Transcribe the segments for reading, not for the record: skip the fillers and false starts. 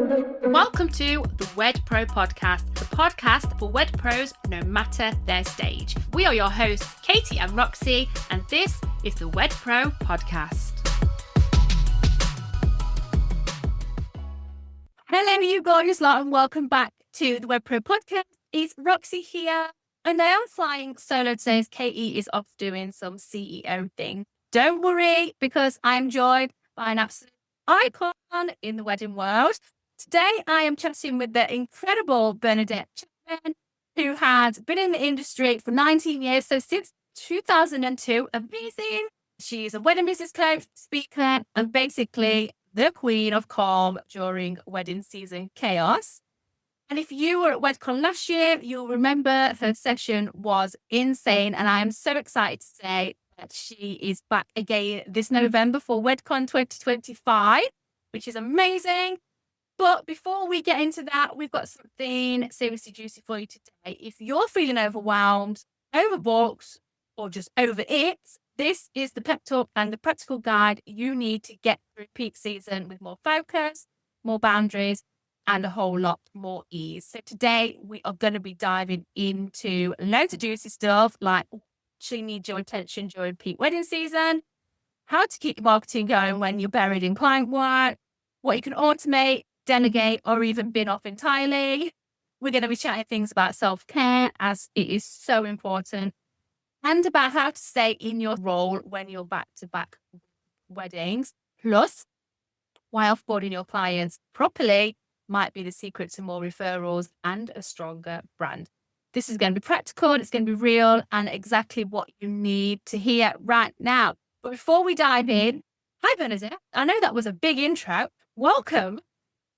Welcome to the Wed Pro podcast, the podcast for Wed Pros no matter their stage. We are your hosts, Katie and Roxy, and this is the Wed Pro podcast. Hello, you guys, and welcome back to the Wed Pro podcast. It's Roxy here, and I am flying solo today as Katie is off doing some CEO thing. Don't worry, because I'm joined by an absolute icon in the wedding world. Today, I am chatting with the incredible Bernadette Chapman, who has been in the industry for 19 years, so since 2002. Amazing. She's a wedding business coach, speaker, and basically the queen of calm during wedding season chaos. And if you were at WedCon last year, you'll remember her session was insane. And I am so excited to say that she is back again this November for WedCon 2025, which is amazing. But before we get into that, we've got something seriously juicy for you today. If you're feeling overwhelmed, overbooked, or just over it, this is the pep talk and the practical guide you need to get through peak season with more focus, more boundaries, and a whole lot more ease. So today we are going to be diving into loads of juicy stuff like she needs your attention during peak wedding season, how to keep your marketing going when you're buried in client work, what you can automate, delegate, or even bin off entirely. We're going to be chatting things about self-care as it is so important, and about how to stay in your role when you're back-to-back weddings. Plus, why offboarding your clients properly might be the secret to more referrals and a stronger brand. This is going to be practical, it's going to be real, and exactly what you need to hear right now. But before we dive in, hi Bernadette. I know that was a big intro. Welcome.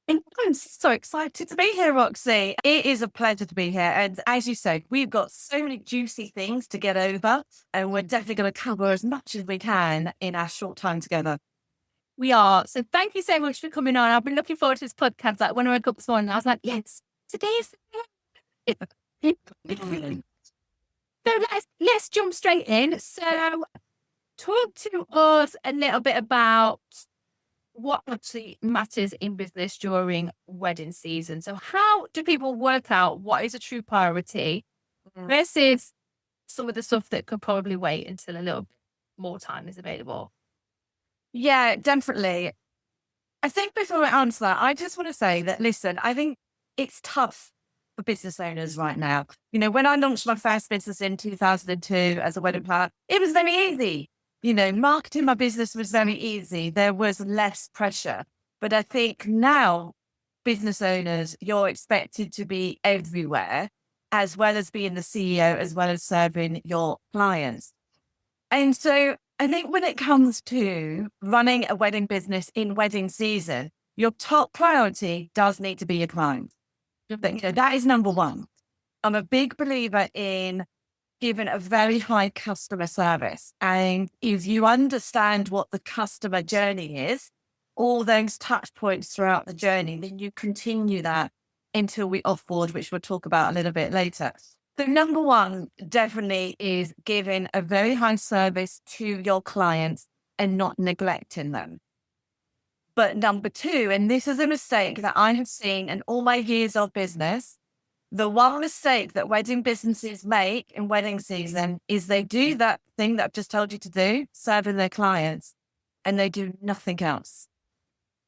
I'm so excited to be here, Roxy. It is a pleasure to be here. And as you said, we've got so many juicy things to get over, and we're definitely going to cover as much as we can in our short time together. We are. So thank you so much for coming on. I've been looking forward to this podcast. Like when I woke up this morning, I was like, yes, today is the day. So let's jump straight in. So talk to us a little bit about what actually matters in business during wedding season. So how do people work out what is a true priority versus some of the stuff that could probably wait until a little bit more time is available? Yeah, definitely. I think before I answer that, I just want to say that, listen, I think it's tough for business owners right now. You know, when I launched my first business in 2002 as a wedding planner, it was very easy. You know, marketing my business was very easy. There was less pressure. But I think now business owners, you're expected to be everywhere, as well as being the CEO, as well as serving your clients. And so I think when it comes to running a wedding business in wedding season, your top priority does need to be your clients. That is number one. I'm a big believer in giving a very high customer service. And if you understand what the customer journey is, all those touch points throughout the journey, then you continue that until we offboard, which we'll talk about a little bit later. So number one definitely is giving a very high service to your clients and not neglecting them. But number two, and this is a mistake that I have seen in all my years of business, the one mistake that wedding businesses make in wedding season is they do that thing that I've just told you to do, serving their clients, and they do nothing else.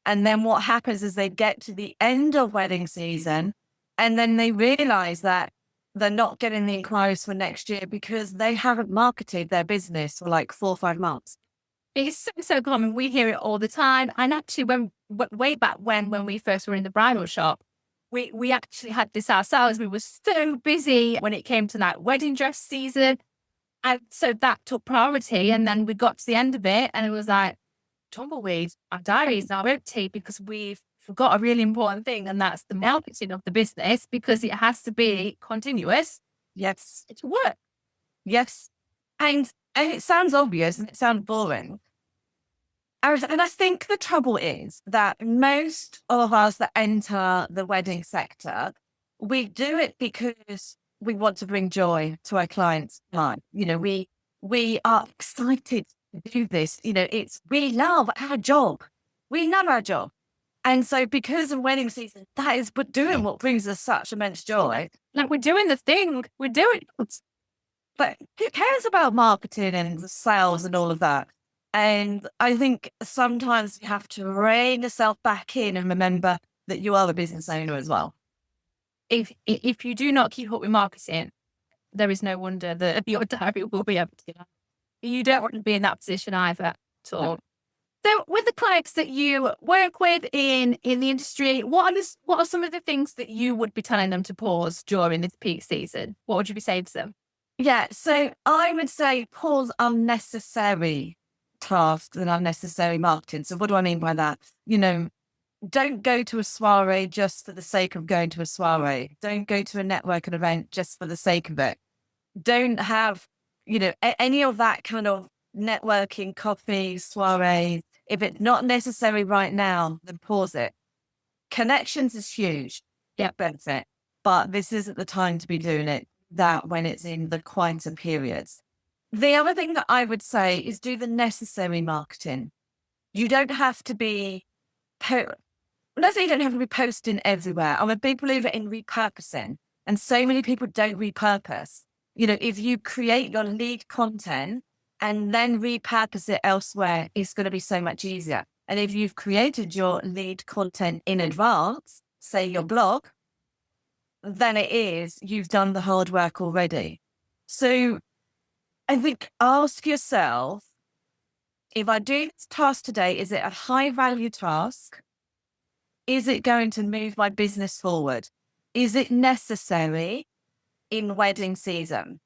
And then what happens is they get to the end of wedding season, and then they realize that they're not getting the inquiries for next year because they haven't marketed their business for like 4 or 5 months. It's so common. We hear it all the time. And actually, way back when we first were in the bridal shop, we actually had this ourselves. We were so busy when it came to that wedding dress season. And so that took priority. And then we got to the end of it and it was like, tumbleweed, our diaries are empty because we've forgot a really important thing. And that's the marketing of the business, because it has to be continuous. Yes. To work. Yes. And it sounds obvious and it sounds boring. And I think the trouble is that most of us that enter the wedding sector, we do it because we want to bring joy to our clients' life. You know, we are excited to do this. You know, we love our job. We love our job. And so because of wedding season, that is but doing what brings us such immense joy. Like we're doing the thing. We're doing it. But who cares about marketing and sales and all of that? And I think sometimes you have to rein yourself back in and remember that you are a business owner as well. If you do not keep up with marketing, there is no wonder that your diary will be empty. You don't want to be in that position either at all. So with the clients that you work with in the industry, what are some of the things that you would be telling them to pause during this peak season? What would you be saying to them? Yeah, so I would say pause unnecessary tasks and unnecessary marketing. So what do I mean by that? Don't go to a soiree just for the sake of going to a soiree. Don't go to a networking event just for the sake of it. Don't have, any of that kind of networking, coffee, soiree. If it's not necessary right now, then pause it. Connections is huge. Get benefit. But this isn't the time to be doing it that when it's in the quieter periods. The other thing that I would say is do the necessary marketing. You don't have to be, let's say you don't have to be posting everywhere. I'm a big believer in repurposing, and so many people don't repurpose. If you create your lead content and then repurpose it elsewhere, it's going to be so much easier. And if you've created your lead content in advance, say your blog, then you've done the hard work already. So I think ask yourself, if I do this task today, is it a high value task? Is it going to move my business forward? Is it necessary in wedding season?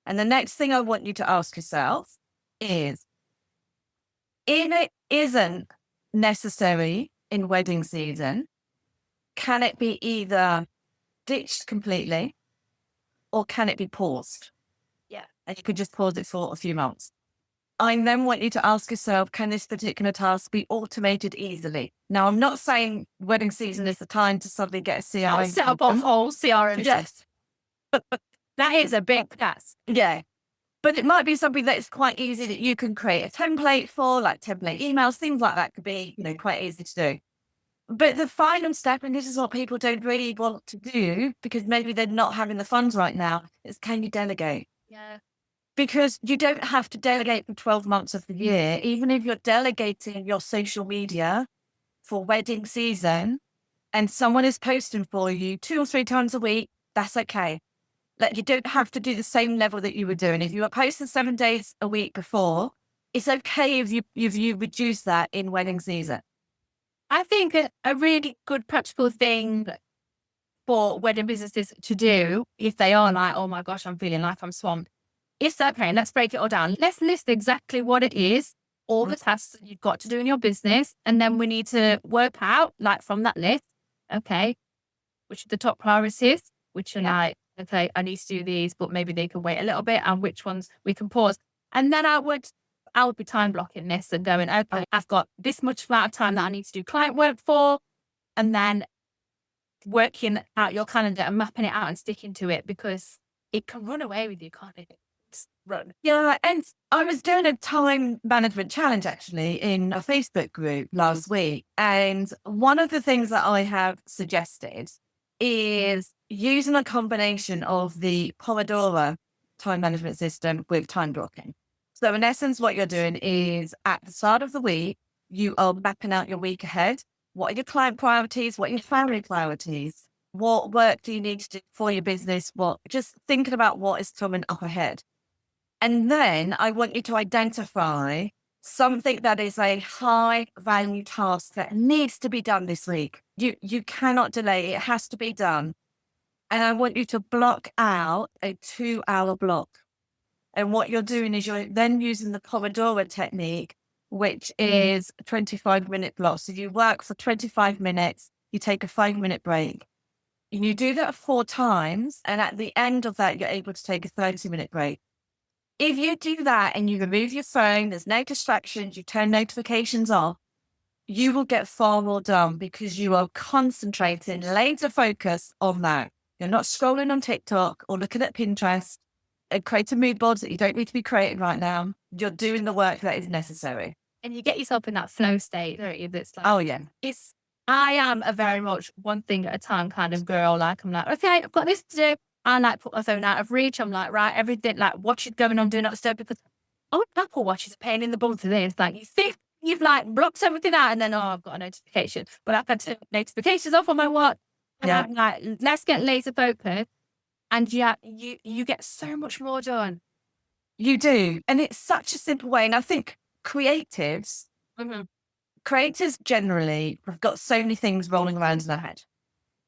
And the next thing I want you to ask yourself is, if it isn't necessary in wedding season, can it be either ditched completely or can it be paused? Yeah. And you could just pause it for a few months. I then want you to ask yourself, can this particular task be automated easily? Now, I'm not saying wedding season is the time to suddenly get a CRM. Set up a whole CRM. Yes. That is a big task. Yeah. But it might be something that is quite easy that you can create a template for, like template emails, things like that could be, quite easy to do. But the final step, and this is what people don't really want to do because maybe they're not having the funds right now, is can you delegate? Yeah. Because you don't have to delegate for 12 months of the year. Even if you're delegating your social media for wedding season and someone is posting for you 2 or 3 times a week, that's okay. Like, you don't have to do the same level that you were doing. If you were posting 7 days a week before, it's okay if you reduce that in wedding season. I think a really good practical thing for wedding businesses to do, if they are like, oh my gosh, I'm feeling like I'm swamped, is okay, let's break it all down. Let's list exactly what it is, all the tasks that you've got to do in your business. And then we need to work out, like, from that list, okay, which are the top priorities, which are like, okay, I need to do these, but maybe they can wait a little bit, and which ones we can pause. And then I would be time blocking this and going, okay, I've got this much amount of time that I need to do client work for, and then working out your calendar and mapping it out and sticking to it, because it can run away with you, can't it? Run. Yeah, and I was doing a time management challenge actually in a Facebook group last week. And one of the things that I have suggested is using a combination of the Pomodoro time management system with time blocking. So in essence, what you're doing is at the start of the week, you are mapping out your week ahead. What are your client priorities? What are your family priorities? What work do you need to do for your business? Just thinking about what is coming up ahead. And then I want you to identify something that is a high value task that needs to be done this week. You cannot delay. It has to be done. And I want you to block out a 2-hour block. And what you're doing is you're then using the Pomodoro technique, which is a 25-minute block. So you work for 25 minutes, you take a 5-minute break. And you do that 4 times. And at the end of that, you're able to take a 30-minute break. If you do that and you remove your phone, there's no distractions, you turn notifications off, you will get far more done because you are concentrating, laser focus on that. You're not scrolling on TikTok or looking at Pinterest and creating mood boards that you don't need to be creating right now. You're doing the work that is necessary. And you get yourself in that flow state, don't you? That's like, oh yeah, it's I am a very much one thing at a time kind of girl. Like, I'm like, okay, I've got this to do. I like put my phone out of reach. I'm like, right, everything, like, watch it going on, do not disturb, because Apple Watch is a pain in the bum today. It's like, you think you've like blocked everything out, and then, oh, I've got a notification. But I've had notifications off on my watch. And Yeah. I'm like, let's get laser focused. And yeah, you get so much more done. You do. And it's such a simple way. And I think creatives generally have got so many things rolling around in their head.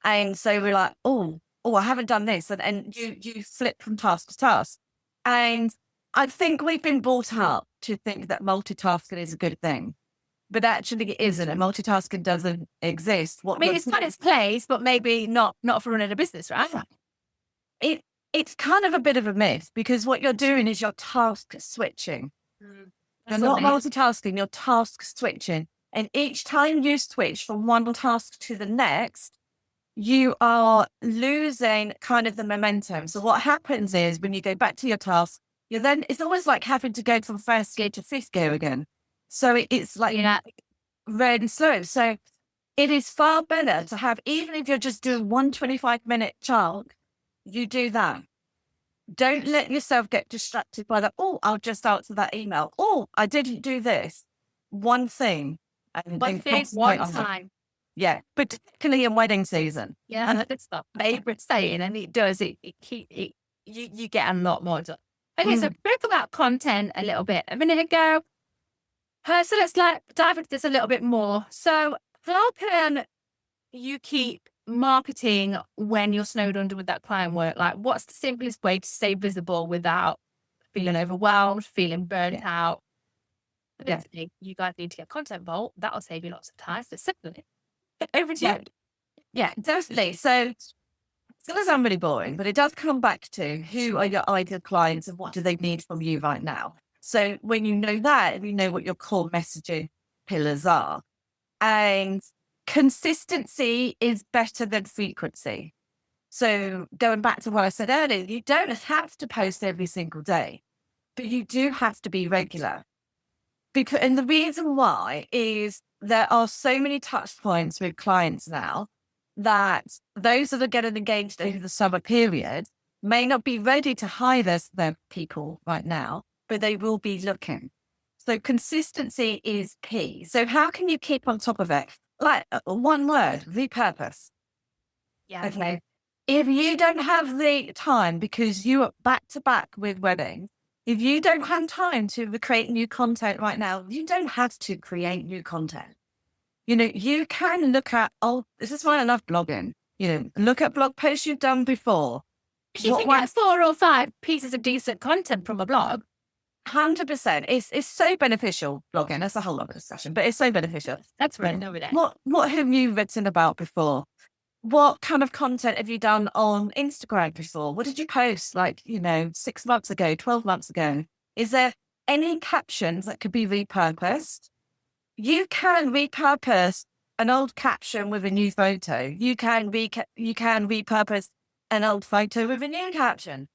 And so we're like, oh, I haven't done this. And you flip from task to task. And I think we've been brought up to think that multitasking is a good thing. But actually it isn't. And multitasking doesn't exist. I mean, it's got its place, but maybe not for running a business, right? It's kind of a bit of a myth, because what you're doing is you're task switching. You're not multitasking, you're task switching. And each time you switch from one task to the next, you are losing kind of the momentum. So what happens is when you go back to your task, it's almost like having to go from first gear to fifth gear again. So it's like red and slow. So it is far better to have, even if you're just doing 125-minute chunk, you do that. Don't let yourself get distracted by that. Oh, I'll just answer that email. Oh, I didn't do this. One thing. One thing, one time. Yeah, particularly in wedding season. Yeah, and that's my favorite saying, and it does. You get a lot more done. Okay, so spoke about content a little bit a minute ago. So let's dive into this a little bit more. So how can you keep marketing when you're snowed under with that client work? Like, what's the simplest way to stay visible without feeling overwhelmed, feeling burnt out? Basically, you guys need to get Content Vault. That'll save you lots of time. So simply, over to you. Yeah, definitely. So it's going to sound really boring, but it does come back to who are your ideal clients and what do they need from you right now. So when you know that, and you know what your core messaging pillars are, and consistency is better than frequency. So going back to what I said earlier, you don't have to post every single day, but you do have to be regular. And the reason why is there are so many touch points with clients now that those that are getting engaged over the summer period may not be ready to hire their people right now, but they will be looking. So consistency is key. So how can you keep on top of it? Like one word, repurpose. Yeah. Okay. If you don't have the time because you are back to back with weddings, if you don't have time to create new content right now, you don't have to create new content. You can look at, this is why I love blogging. Look at blog posts you've done before. You can get 4 or 5 pieces of decent content from a blog. 100%. It's so beneficial, blogging. That's a whole lot of discussion, but it's so beneficial. That's right. Over there. What have you written about before? What kind of content have you done on Instagram before? What did you post 6 months ago, 12 months ago? Is there any captions that could be repurposed? You can repurpose an old caption with a new photo. You can repurpose an old photo with a new caption.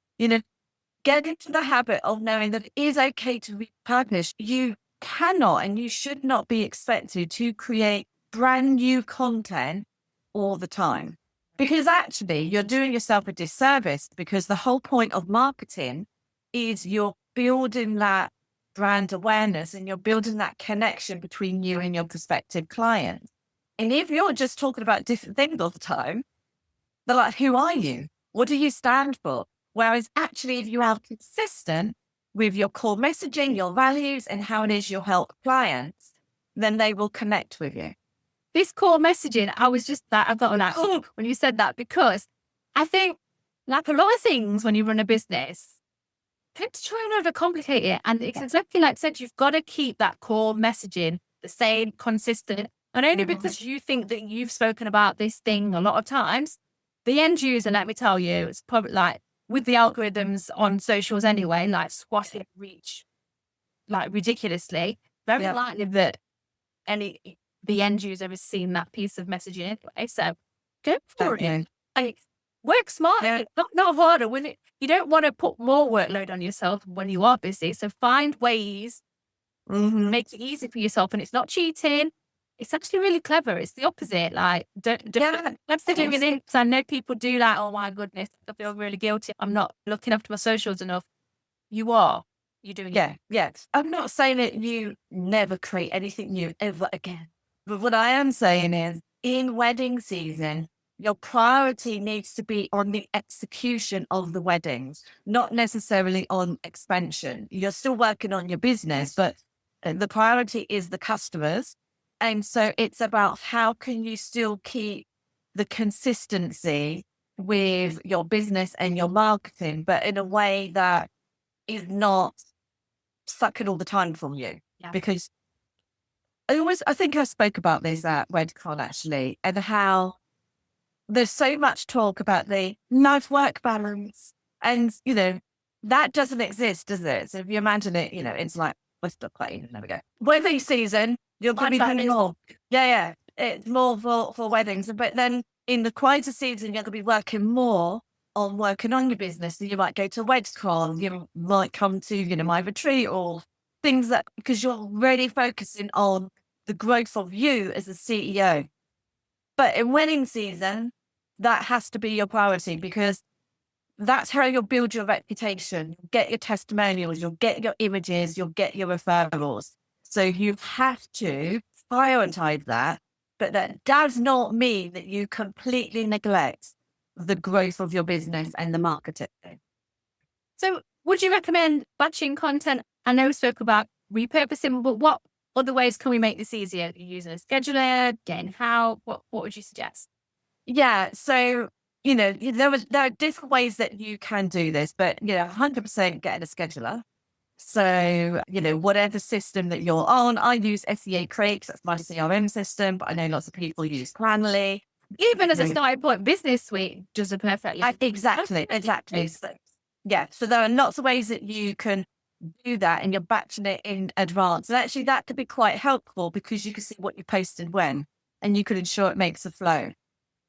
Get into the habit of knowing that it is okay to repurpose. You cannot and you should not be expected to create brand new content all the time, because actually you're doing yourself a disservice, because the whole point of marketing is you're building that brand awareness and you're building that connection between you and your prospective clients. And if you're just talking about different things all the time, they're like, who are you? What do you stand for? Whereas actually, if you are consistent with your core messaging, your values, and how it is you'll help clients, then they will connect with you. This core messaging, I thought like, oh, when you said that, because I think like a lot of things when you run a business, tend to try and overcomplicate it. And it's exactly like I said, you've got to keep that core messaging the same, consistent. And only because you think that you've spoken about this thing a lot of times, the end user, let me tell you, it's probably like with the algorithms on socials anyway, like squashing reach, like ridiculously, very likely that the end user has seen that piece of messaging anyway. So go for it. Like, work smart, not harder. You don't want to put more workload on yourself when you are busy. So find ways, make it easy for yourself. And it's not cheating. It's actually really clever. It's the opposite. Like, don't Yeah, let's do it in. I know people do that. Oh my goodness, I feel really guilty. I'm not looking after my socials enough. You are. You're doing it. yeah. I'm not saying that you never create anything new ever again. But what I am saying is, in wedding season, your priority needs to be on the execution of the weddings, not necessarily on expansion. You're still working on your business, but the priority is the customers. And so it's about how can you still keep the consistency with your business and your marketing, but in a way that is not sucking all the time from you. Yeah. Because I think I spoke about this at WedCon actually, and how there's so much talk about the life work balance. And, that doesn't exist, does it? So if you imagine it, it's like, let's stop playing. There we go. Wedding season, you're going to be doing more. Yeah. It's more for weddings. But then in the quieter season, you're going to be working more on working on your business. So you might go to WedCon, you might come to, my retreat or things that, because you're really focusing on the growth of you as a CEO. But in wedding season, that has to be your priority, because that's how you'll build your reputation, you'll get your testimonials, you'll get your images, you'll get your referrals. So you have to prioritize that. But that does not mean that you completely neglect the growth of your business and the marketing. So would you recommend batching content? I know we spoke about repurposing, but what other ways can we make this easier? Using a scheduler, getting help? What would you suggest? Yeah. So, there are different ways that you can do this, but, 100% getting a scheduler. So, whatever system that you're on, I use SEA Crepes, that's my CRM system, but I know lots of people use Planly. Even as a starting point, Business Suite does a perfect. Exactly. So there are lots of ways that you can do that, and you're batching it in advance. And actually that could be quite helpful, because you can see what you posted when, and you could ensure it makes a flow.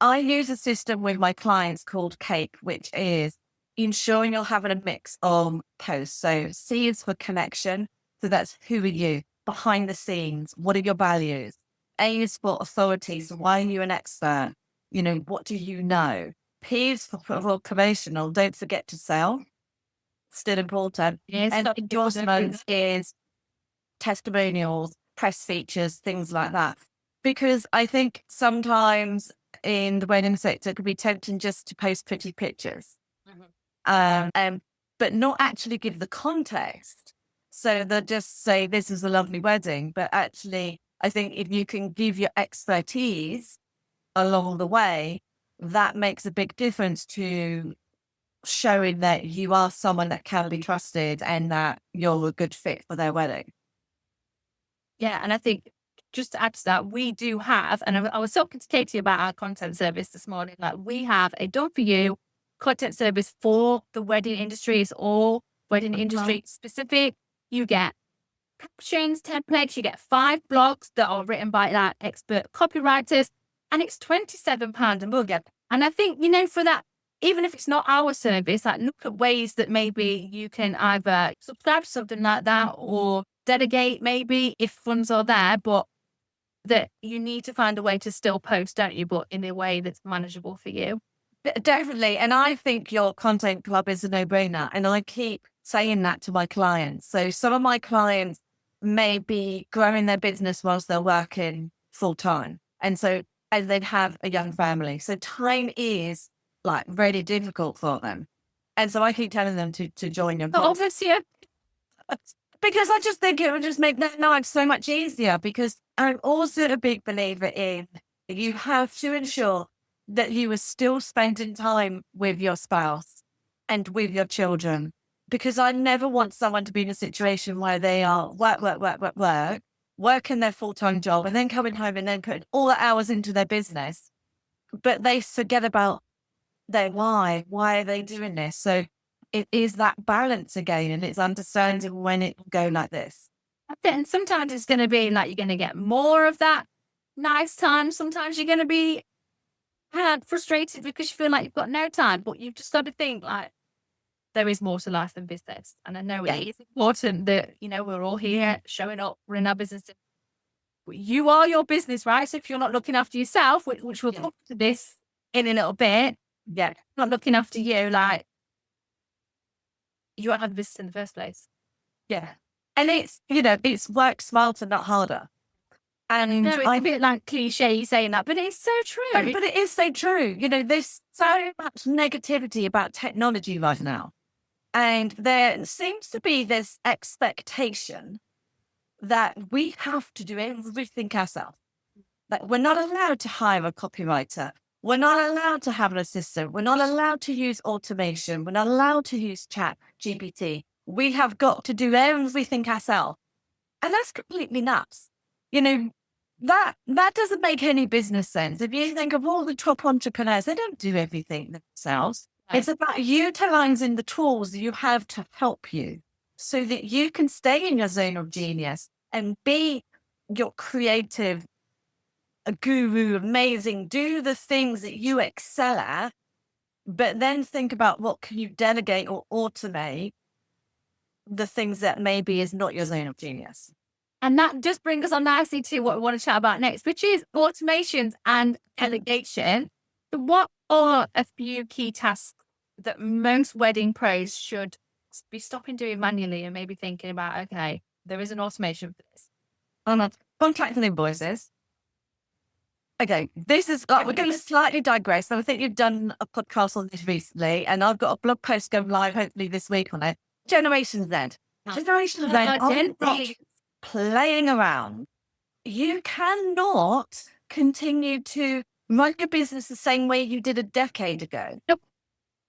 I use a system with my clients called CAPE, which is ensuring you're having a mix of posts. So C is for connection. So that's who are you behind the scenes? What are your values? A is for authority. So why are you an expert? What do you know? P is for promotional. Don't forget to sell. Still important. Yes, And endorsements is testimonials, press features, things like that. Because I think sometimes in the wedding sector, it could be tempting just to post pretty pictures, but not actually give the context. So they'll just say, this is a lovely wedding. But actually, I think if you can give your expertise along the way, that makes a big difference to showing that you are someone that can be trusted and that you're a good fit for their wedding. Yeah. And I think just to add to that, we do have, and I was talking to Katie about our content service this morning, like we have a done for you content service for the wedding industry. It's all wedding industry specific. You get captions, templates, you get 5 blogs that are written by like expert copywriters, and it's £27 a month. And I think, for that, even if it's not our service, like look at ways that maybe you can either subscribe to something like that or delegate maybe if funds are there, but that you need to find a way to still post, don't you? But in a way that's manageable for you. Definitely. And I think your content club is a no-brainer. And I keep saying that to my clients. So some of my clients may be growing their business whilst they're working full time. And they'd have a young family. So time is like really difficult for them. And so I keep telling them to join your But obviously, because I just think it would just make their life so much easier. Because I'm also a big believer in you have to ensure that you are still spending time with your spouse and with your children. Because I never want someone to be in a situation where they are working their full-time job and then coming home and then putting all the hours into their business, but they forget about their why. Why are they doing this? So it is that balance again, and it's understanding when it will go like this. and sometimes it's going to be like you're going to get more of that nice time. Sometimes you're going to be frustrated because you feel like you've got no time, but you've just got to think like there is more to life than business. And I know it is important that, we're all here showing up, we're in our business, you are your business, right? So if you're not looking after yourself, which we'll talk to this in a little bit, not looking after you, like, you won't have the business in the first place. Yeah. And it's, it's work smarter, not harder. And no, it's a bit like cliche saying that, but it's so true. But it is so true. There's so much negativity about technology right now. And there seems to be this expectation that we have to do everything ourselves. That we're not allowed to hire a copywriter. We're not allowed to have an assistant. We're not allowed to use automation. We're not allowed to use chat GPT. We have got to do everything ourselves. And that's completely nuts. That doesn't make any business sense. If you think of all the top entrepreneurs, they don't do everything themselves. Right. It's about utilizing the tools that you have to help you so that you can stay in your zone of genius and be your creative a guru, amazing, do the things that you excel at, but then think about what can you delegate or automate the things that maybe is not your zone of genius. And that just brings us on nicely to what we want to chat about next, which is automations and delegation. What are a few key tasks that most wedding pros should be stopping doing manually and maybe thinking about, okay, there is an automation for this? Contracts and invoices. Okay, this is we're going to slightly digress. So I think you've done a podcast on this recently, and I've got a blog post going live hopefully this week on it. Generation Z. Generation Z are not playing around. You cannot continue to run your business the same way you did a decade ago. Nope.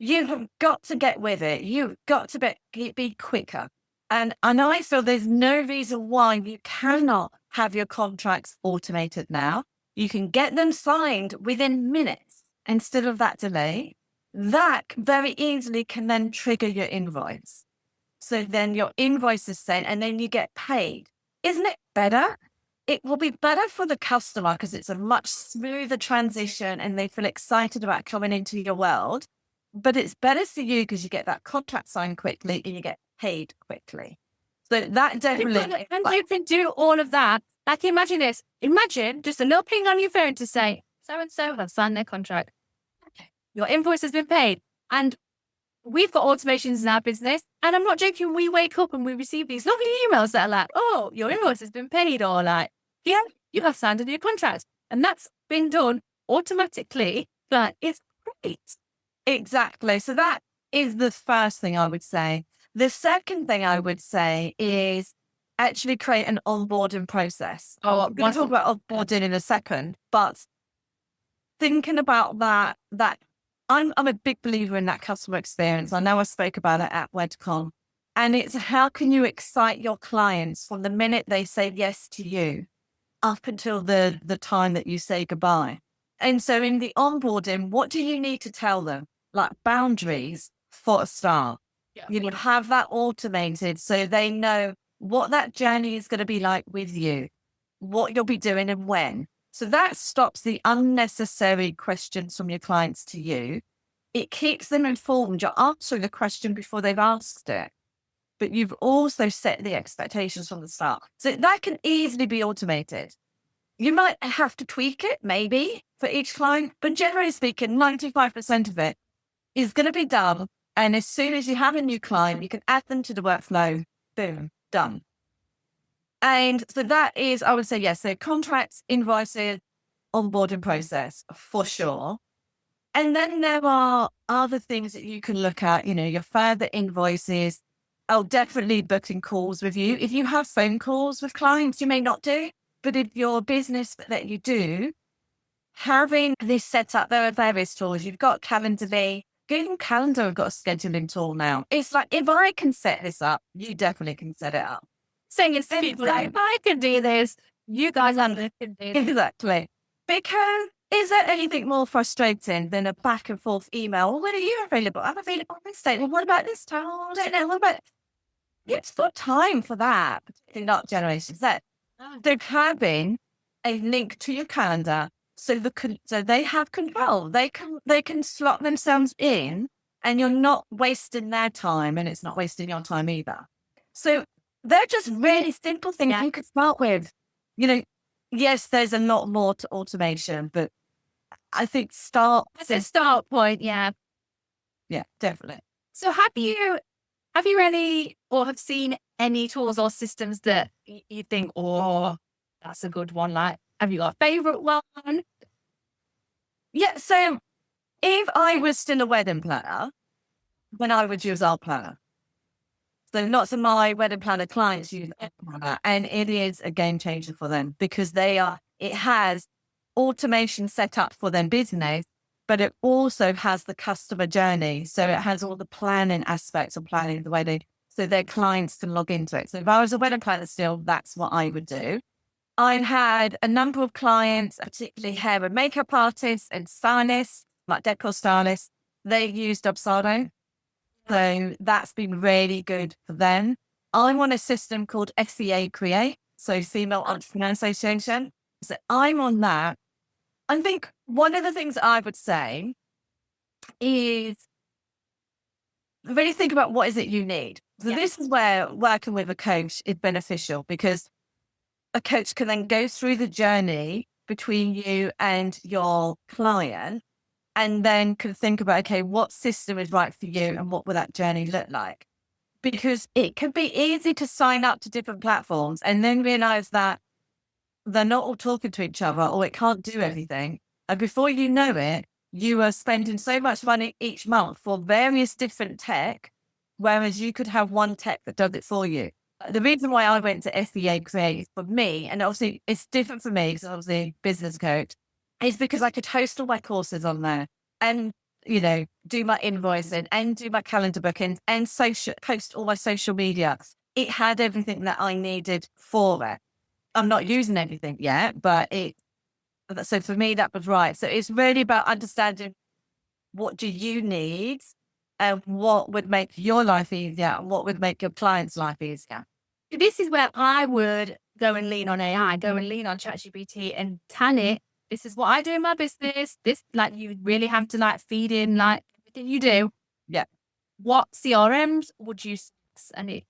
You have got to get with it. You've got to be quicker. And I feel there's no reason why you cannot have your contracts automated now. You can get them signed within minutes instead of that delay. That very easily can then trigger your invoice. So then your invoice is sent and then you get paid. Isn't it better? It will be better for the customer because it's a much smoother transition and they feel excited about coming into your world. But it's better for you because you get that contract signed quickly and you get paid quickly. So that definitely... And you can do all of that. Like, imagine this. Imagine just a little ping on your phone to say, so-and-so have signed their contract. Okay. Your invoice has been paid. And we've got automations in our business. And I'm not joking. We wake up and we receive these lovely emails that are like, oh, your invoice has been paid. Or like, yeah, you have signed a new contract. And that's been done automatically. But it's great. Exactly. So that is the first thing I would say. The second thing I would say is actually create an onboarding process. I'm going to talk about onboarding in a second, but thinking about that I'm a big believer in that customer experience. I know I spoke about it at WedCon, and it's how can you excite your clients from the minute they say yes to you up until the time that you say goodbye. And so in the onboarding, what do you need to tell them? Like boundaries for a start. Yeah. You would have that automated so they know what that journey is going to be like with you, what you'll be doing and when. So that stops the unnecessary questions from your clients to you. It keeps them informed. You're answering the question before they've asked it, but you've also set the expectations from the start. So that can easily be automated. You might have to tweak it maybe for each client, but generally speaking, 95% of it is going to be done. And as soon as you have a new client, you can add them to the workflow. Boom. Done. And so that is, I would say, yes. So contracts, invoices, onboarding process for sure. And then there are other things that you can look at, your further invoices. Oh, definitely booking calls with you. If you have phone calls with clients, you may not do, but if your business that you do, having this set up, there are various tools. You've got Calendly. Google Calendar have got a scheduling tool now. It's like, if I can set this up, you definitely can set it up. Saying it's people like, if I can do this, you guys can do this. Exactly. Because is there anything more frustrating than a back and forth email? Well, when are you available? I'm available on this date. Well, what about this time? Oh, I don't know. What about... It's got time for that, particularly not Generation Z. They're having a link to your calendar. So they have control. They can slot themselves in, and you're not wasting their time, and it's not wasting your time either. So they're just really simple things you could start with. yes, there's a lot more to automation, but I think start. That's a start point. Yeah. Yeah, definitely. So have you any or have seen any tools or systems that you think, oh, that's a good one? Like, have you got a favorite one? Yeah. So if I was still a wedding planner, then I would use our planner. So lots of my wedding planner clients use our planner, and it is a game changer for them because it has automation set up for their business, but it also has the customer journey. So it has all the planning aspects of planning the wedding so their clients can log into it. So if I was a wedding planner still, that's what I would do. I've had a number of clients, particularly hair and makeup artists and stylists, like decor stylists. They use Dubsado. So that's been really good for them. I'm on a system called SEA Create, so Female Entrepreneur Association. So I'm on that. I think one of the things I would say is really think about what is it you need. So this is where working with a coach is beneficial because a coach can then go through the journey between you and your client and then can think about, okay, what system is right for you and what will that journey look like? Because it can be easy to sign up to different platforms and then realize that they're not all talking to each other or it can't do everything. And before you know it, you are spending so much money each month for various different tech, whereas you could have one tech that does it for you. The reason why I went to SEA Create for me, and obviously it's different for me because obviously a business coach, is because I could host all my courses on there and, do my invoicing and do my calendar bookings and post all my social media. It had everything that I needed for it. I'm not using everything yet, so for me, that was right. So it's really about understanding what do you need and what would make your life easier and what would make your client's life easier. This is where I would go and lean on AI, go and lean on ChatGPT and tell it, this is what I do in my business. This, like, you really have to like feed in like everything you do. Yeah. What CRMs would you use? And it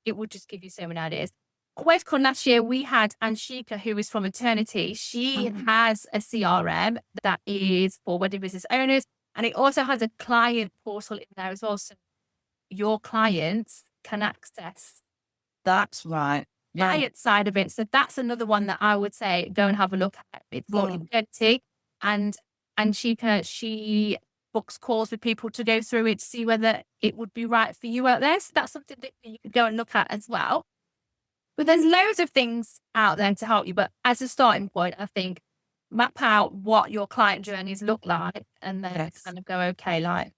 would just give you so many ideas. WebCon last year, we had Anshika, who is from Eternity. She has a CRM that is for wedding business owners, and it also has a client portal in there as well. So your clients can access That's right. client side of it. So that's another one that I would say go and have a look at. It's called Eternity, and she books calls with people to go through it to see whether it would be right for you out there. So that's something that you could go and look at as well. But there's loads of things out there to help you. But as a starting point, I think map out what your client journeys look like and then kind of go, okay, like,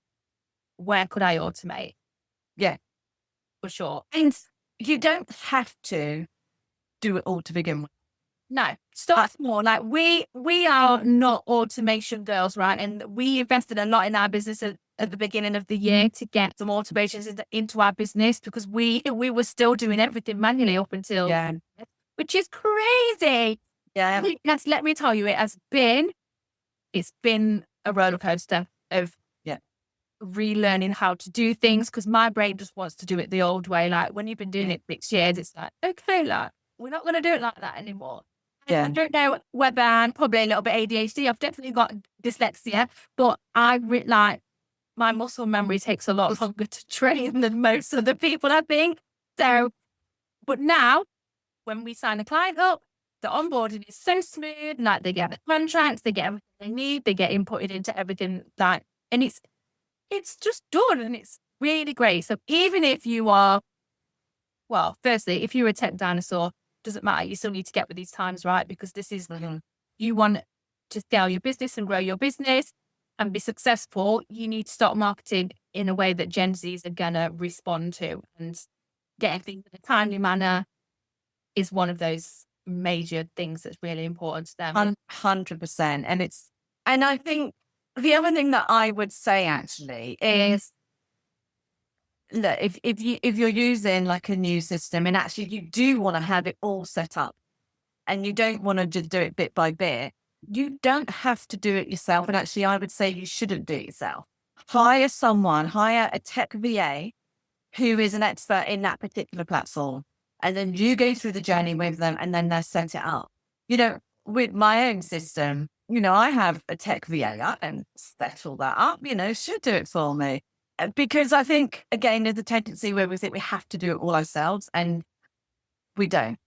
where could I automate? Yeah. For sure. And you don't have to do it all to begin with. No, start small. Like we are not automation girls, right? And we invested a lot in our business at the beginning of the year to get some automations into our business because we were still doing everything manually up until, which is crazy. Yeah. Let me tell you, it's been a roller coaster of relearning how to do things because my brain just wants to do it the old way. Like when you've been doing it 6 years, it's like, okay, like we're not going to do it like that anymore. I don't know whether I'm probably a little bit ADHD. I've definitely got dyslexia, but like my muscle memory takes a lot longer to train than most of the people, I think. So, but now when we sign a client up, the onboarding is so smooth. Like they get the contracts, they get everything they need, they get inputted into everything that, and it's just done and it's really great. So even if you are, well, firstly, if you're a tech dinosaur, doesn't matter. You still need to get with these times, right? Because this is, you want to scale your business and grow your business and be successful. You need to start marketing in a way that Gen Zs are going to respond to, and getting things in a timely manner is one of those major things that's really important to them. 100%. And I think the other thing that I would say actually is, look, if you're using like a new system and actually you do want to have it all set up and you don't want to just do it bit by bit, you don't have to do it yourself. And actually, I would say you shouldn't do it yourself. Hire a tech VA who is an expert in that particular platform. And then you go through the journey with them and then they set it up. with my own system, I have a tech VA and set all that up, should do it for me. Because I think, again, there's a tendency where we think we have to do it all ourselves, and we don't.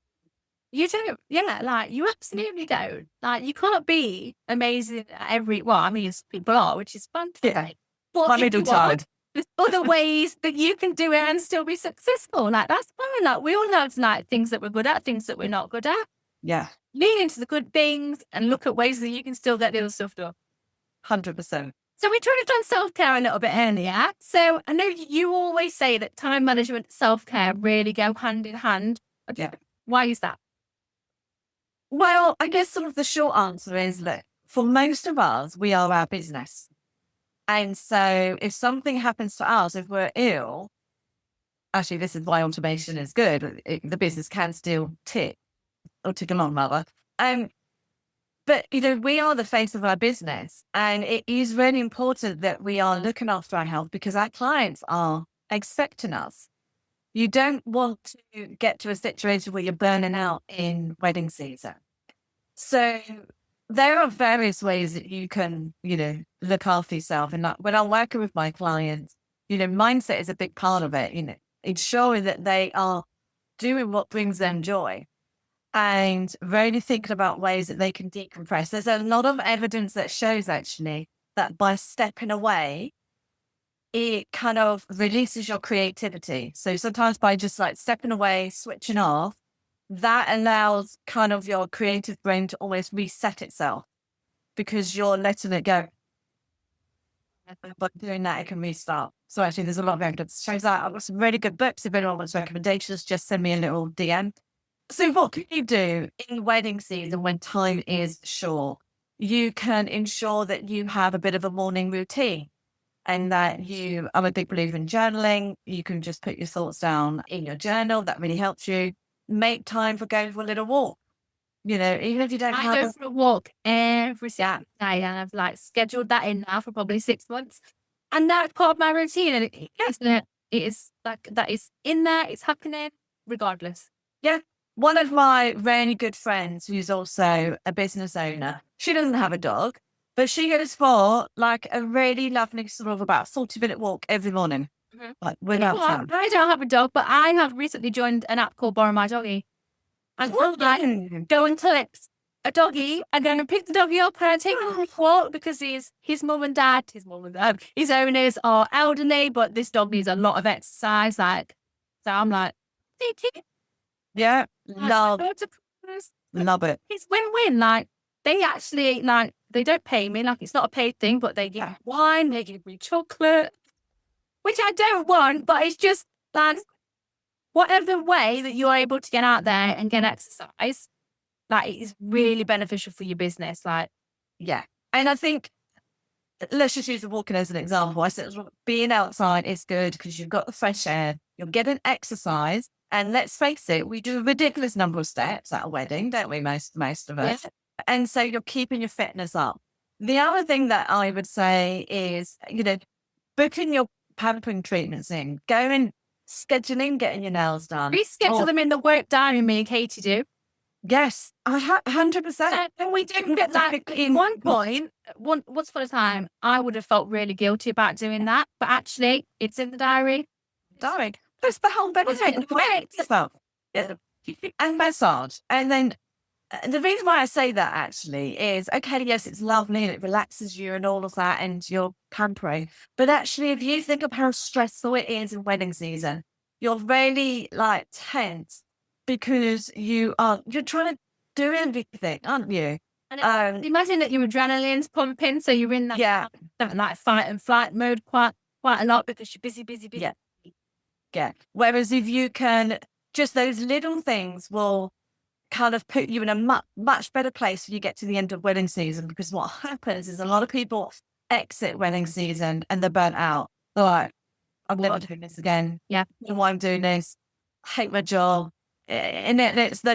You don't, yeah, like you absolutely don't. Like you can't be amazing at I mean, people are, which is fun. Yeah. But My if middle you are, child. there's other ways that you can do it and still be successful. Like that's fine. Like we all have like things that we're good at, things that we're not good at. Yeah. Lean into the good things and look at ways that you can still get the other stuff done. 100%. So we touched on self-care a little bit earlier. So I know you always say that time management, self-care really go hand in hand. Yeah. Why is that? Well, I guess sort of the short answer is that for most of us, we are our business. And so if something happens to us, if we're ill, actually, this is why automation is good. The business can still tick along, rather. But, we are the face of our business, and it is really important that we are looking after our health because our clients are expecting us. You don't want to get to a situation where you're burning out in wedding season. So there are various ways that you can, look after yourself. And when I'm working with my clients, mindset is a big part of it, ensuring that they are doing what brings them joy and really thinking about ways that they can decompress. There's a lot of evidence that shows actually that by stepping away, it kind of releases your creativity. So sometimes by just like stepping away, switching off, that allows kind of your creative brain to almost reset itself because you're letting it go. But doing that, it can restart. So actually, there's a lot of evidence that shows that. I've got some really good books. If anyone wants recommendations, just send me a little DM. So what can you do in wedding season when time is short? You can ensure that you have a bit of a morning routine and that I'm a big believer in journaling. You can just put your thoughts down in your journal. That really helps you. Make time for going for a little walk. Even if you don't I go for a walk every Saturday and I've like scheduled that in now for probably 6 months. And that's part of my routine. And it is like, that is in there. It's happening regardless. Yeah. One of my really good friends, who's also a business owner, she doesn't have a dog, but she goes for like a really lovely sort of about 40-minute walk every morning. Mm-hmm. Like without sound. I don't have a dog, but I have recently joined an app called Borrow My Doggy. And I go and collect a doggy and then I pick the doggy up and I take him for a walk because his mum and dad, his owners are elderly, but this dog needs a lot of exercise. So I'm like, yeah, love it. It's win-win. Like they actually they don't pay me. Like it's not a paid thing, but they give me wine, they give me chocolate, which I don't want, but it's just like whatever way that you're able to get out there and get exercise, like it is really beneficial for your business. Like, yeah. And I think let's just use the walking as an example. I said being outside is good because you've got the fresh air, you're getting exercise. And let's face it, we do a ridiculous number of steps at a wedding, don't we? Most of us. Yeah. And so you're keeping your fitness up. The other thing that I would say is, booking your pampering treatments in, going, scheduling, getting your nails done. Reschedule them in the work diary, me and Katie do. Yes, 100%. And we didn't get that in one point. Once upon a time, I would have felt really guilty about doing that. But actually, it's in the diary. That's the whole benefit. And massage. And then the reason why I say that actually is, okay, yes, it's lovely and it relaxes you and all of that and you're pampering. But actually, if you think of how stressful it is in wedding season, you're really like tense because you're trying to do everything, aren't you? And imagine that your adrenaline's pumping, so you're in that like fight and flight mode quite a lot because you're busy. Yeah. Whereas if you can, just those little things will kind of put you in a much better place when you get to the end of wedding season. Because what happens is a lot of people exit wedding season and they're burnt out. They're like, I'm never doing this again. Yeah. Why I'm doing this. I hate my job. And it's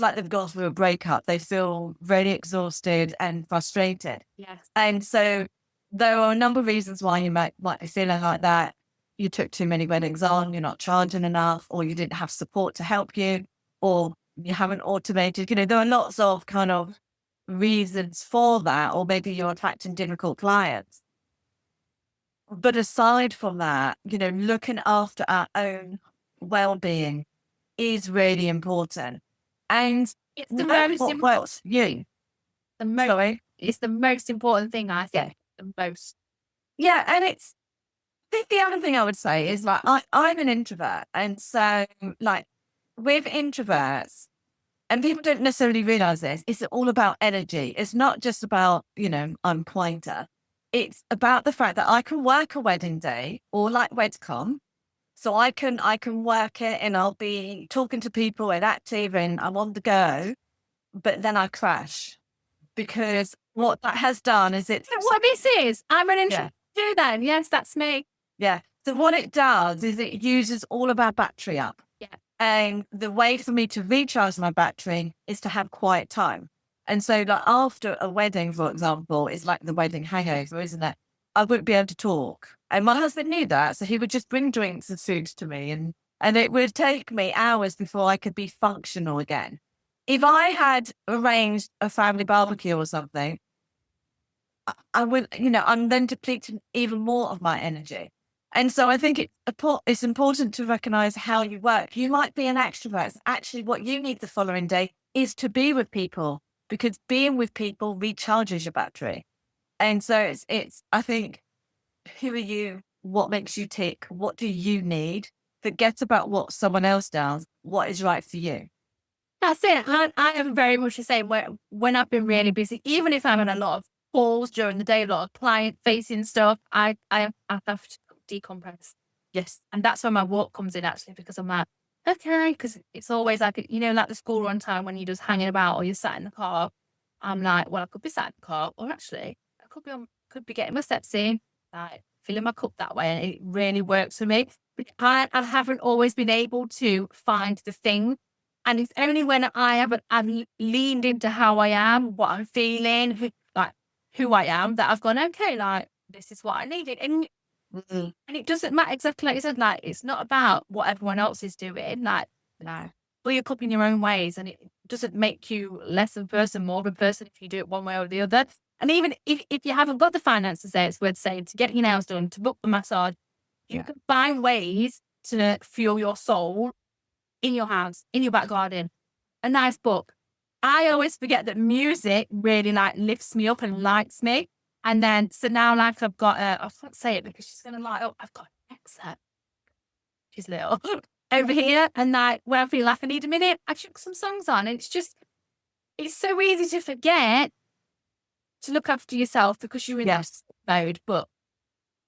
like they've gone through a breakup. They feel really exhausted and frustrated. Yes. And so there are a number of reasons why you might be feeling like that. You took too many weddings on, you're not charging enough, or you didn't have support to help you, or you haven't automated, there are lots of kind of reasons for that, or maybe you're attracting difficult clients. But aside from that, looking after our own well-being is really important. And It's the that's most what important. works for you. The most. Sorry. It's the most important thing, I think. The most. Yeah, and I think the other thing I would say is like I'm an introvert, and so like with introverts, and people don't necessarily realize this, it's all about energy. It's not just about, I'm quieter. It's about the fact that I can work a wedding day or like WedCon. So I can work it and I'll be talking to people and active and I'm on the go, but then I crash because what that has done is What this is, I'm an yeah, introvert too then. Yes, that's me. yeah. So what it does is it uses all of our battery up. Yeah. And the way for me to recharge my battery is to have quiet time. And so like after a wedding, for example, is like the wedding hangover, isn't it? I wouldn't be able to talk. And my husband knew that. So he would just bring drinks and food to me. And it would take me hours before I could be functional again. If I had arranged a family barbecue or something, I would, I'm then depleting even more of my energy. And so I think it's important to recognize how you work. You might be an extrovert. Actually, what you need the following day is to be with people, because being with people recharges your battery. And so I think, who are you? What makes you tick? What do you need? Forget about what someone else does. What is right for you? That's it. I am very much the same. Where when I've been really busy, even if I'm in a lot of calls during the day, a lot of client facing stuff, I have to decompress. Yes. And that's where my walk comes in, actually, because I'm like, okay, because it's always like, like the school run time when you're just hanging about or you're sat in the car. I'm like, well, I could be sat in the car, or actually I could be getting my steps in, like filling my cup that way, and it really works for me. But I haven't always been able to find the thing. And it's only when I've leaned into how I am, what I'm feeling, who I am, that I've gone, okay, like, this is what I needed. And it doesn't matter, exactly like you said, like, it's not about what everyone else is doing. Like, No. fill your cup in your own ways. And it doesn't make you less of a person, more of a person if you do it one way or the other. And even if you haven't got the finances there, it's worth saying, to get your nails done, to book the massage, you can find ways to fuel your soul in your house, in your back garden. A nice book. I always forget that music really like lifts me up and lights me. And then, so now like I've got I can't say it because she's going to light up. I've got Alexa. She's little over here. And like, when I feel like I need a minute, I chuck some songs on. And it's so easy to forget to look after yourself because you're in that mode. But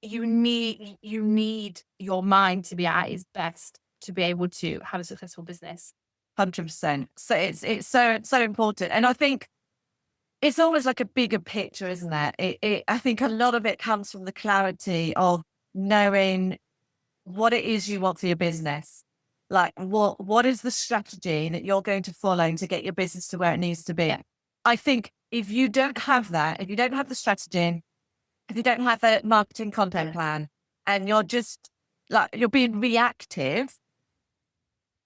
you need your mind to be at its best to be able to have a successful business. 100%. So it's so important. And I think it's always like a bigger picture, isn't it? I think a lot of it comes from the clarity of knowing what it is you want for your business. Like what is the strategy that you're going to follow to get your business to where it needs to be? Yeah. I think if you don't have that, if you don't have the strategy, if you don't have a marketing content plan, and you're just like, you're being reactive,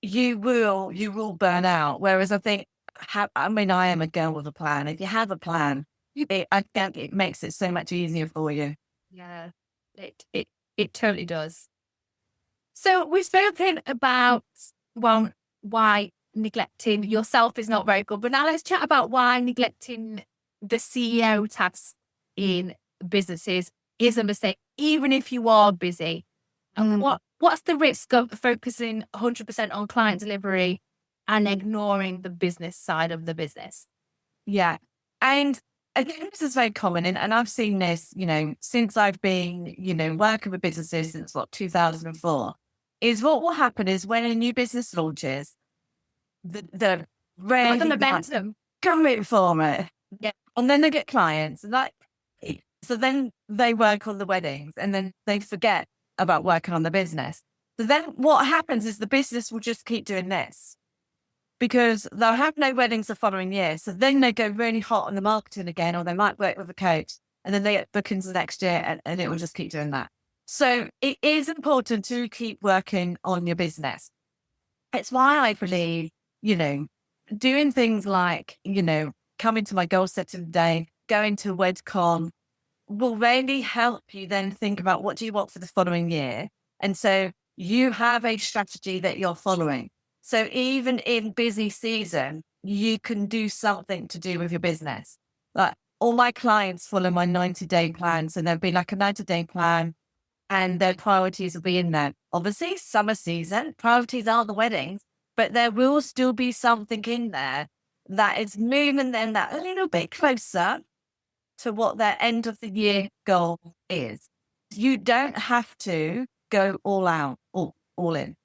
you will burn out. Whereas I think, I am a girl with a plan. If you have a plan, I think it makes it so much easier for you. Yeah, it totally does. So we've spoken about, well, why neglecting yourself is not very good, but now let's chat about why neglecting the CEO tasks in businesses is a mistake, even if you are busy. And what's the risk of focusing 100% on client delivery and ignoring the business side of the business? Yeah. And I think this is very common. And I've seen this, since I've been, working with businesses since 2004, is what will happen is when a new business launches, the Like the momentum coming for it. Yeah. And then they get clients, and so then they work on the weddings, and then they forget about working on the business. So then what happens is the business will just keep doing this, because they'll have no weddings the following year. So then they go really hot on the marketing again, or they might work with a coach, and then they get bookings the next year, and it will just keep doing that. So it is important to keep working on your business. It's why I believe, doing things like, coming to my goal setting day, going to WedCon will really help you then think about what do you want for the following year. And so you have a strategy that you're following. So even in busy season, you can do something to do with your business. Like all my clients follow my 90-day plan. So there'll be like a 90-day plan and their priorities will be in there. Obviously, summer season, priorities are the weddings, but there will still be something in there that is moving them that a little bit closer to what their end of the year goal is. You don't have to go all out, all in.